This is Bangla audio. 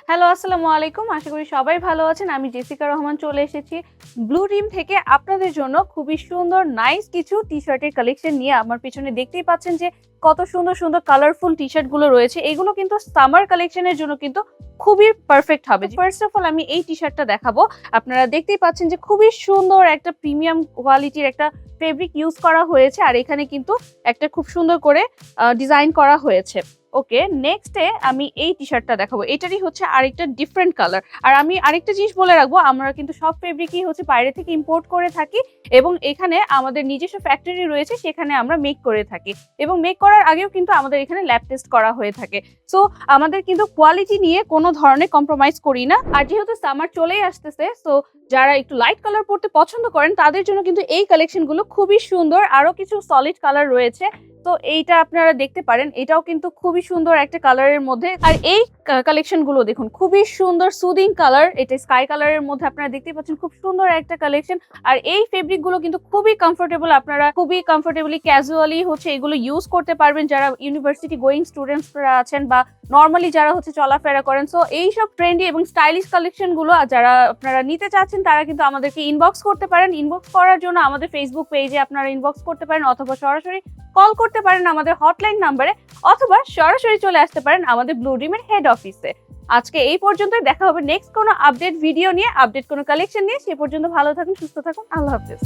হ্যালো, আসসালামু আলাইকুম। আশা করি সবাই ভালো আছেন। আমি জেসিকা রহমান চলে এসেছি ব্লু টিম থেকে আপনাদের জন্য খুবই সুন্দর নাইস কিছু টি-শার্টের কালেকশন নিয়ে। আমার পেছনে দেখতেই পাচ্ছেন যে কত সুন্দর, সুন্দর কালারফুল টি-শার্ট গুলো রয়েছে। এগুলো কিন্তু সামার কালেকশনের জন্য কিন্তু খুবই পারফেক্ট হবে। ফার্স্ট অফ অল আমি এই টি-শার্টটা দেখাবো। আপনারা দেখতেই পাচ্ছেন যে খুবই সুন্দর একটা প্রিমিয়াম কোয়ালিটির একটা ফেব্রিক ইউজ করা হয়েছে। আর এখানে কিন্তু একটা খুব সুন্দর করে ডিজাইন করা হয়েছে। ওকে, নেক্সটে আমি এই টি-শার্টটা দেখাবো। এটারই হচ্ছে আরেকটা ডিফারেন্ট কালার। আর আমি আরেকটা জিনিস বলে রাখবো, আমরা কিন্তু সব ফেব্রিকই হচ্ছে বাইরে থেকে ইম্পোর্ট করে থাকি এবং এখানে আমাদের নিজস্ব ফ্যাক্টরি রয়েছে, সেখানে আমরা মেক করে থাকি এবং মেক করার আগেও কিন্তু আমাদের এখানে ল্যাব টেস্ট করা হয়ে থাকে। সো আমাদের কিন্তু কোয়ালিটি নিয়ে কোনো ধরনের কম্প্রোমাইজ করি না। আর যেহেতু সামার চলেই আসতেছে, সো যারা একটু লাইট কালার পরতে পছন্দ করেন তাদের জন্য কিন্তু এই কালেকশনগুলো খুবই সুন্দর। আরো কিছু সলিড কালার রয়েছে, তো এইটা আপনারা দেখতে পারেন। এটাও কিন্তু খুবই সুন্দর একটা কালারের মধ্যে। আর এই কালেকশন গুলো দেখুন, খুবই সুন্দর সুদিং কালার। এটা স্কাই কালারের মধ্যে আপনারা দেখতে পাচ্ছেন, খুব সুন্দর একটা কালেকশন। আর এই ফেব্রিক গুলো কিন্তু খুবই কমফোর্টেবল, আপনারা খুবই কমফোর্টেবলি ক্যাজুয়ালি হচ্ছে এগুলো ইউজ করতে পারবেন যারা ইউনিভার্সিটি গোয়িং স্টুডেন্টসরা আছেন বা নর্মালি যারা হচ্ছে চলাফেরা করেন। সো এইসব ট্রেন্ডি এবং স্টাইলিশ কালেকশন গুলো যারা আপনারা নিতে চাচ্ছেন তারা কিন্তু আমাদেরকে ইনবক্স করতে পারেন। ইনবক্স করার জন্য আমাদের ফেসবুক পেজে আপনারা ইনবক্স করতে পারেন অথবা সরাসরি কল করতে পারেন আমাদের হটলাইন নাম্বারে, অথবা সরাসরি চলে আসতে পারেন আমাদের ব্লু ড্রিমের হেড অফিসে। আজকে এই পর্যন্তই, দেখা হবে নেক্সট কোনো আপডেট ভিডিও নিয়ে, আপডেট কোনো কালেকশন নিয়ে। সে পর্যন্ত ভালো থাকুন, সুস্থ থাকুন, আল্লাহ হাফেজ।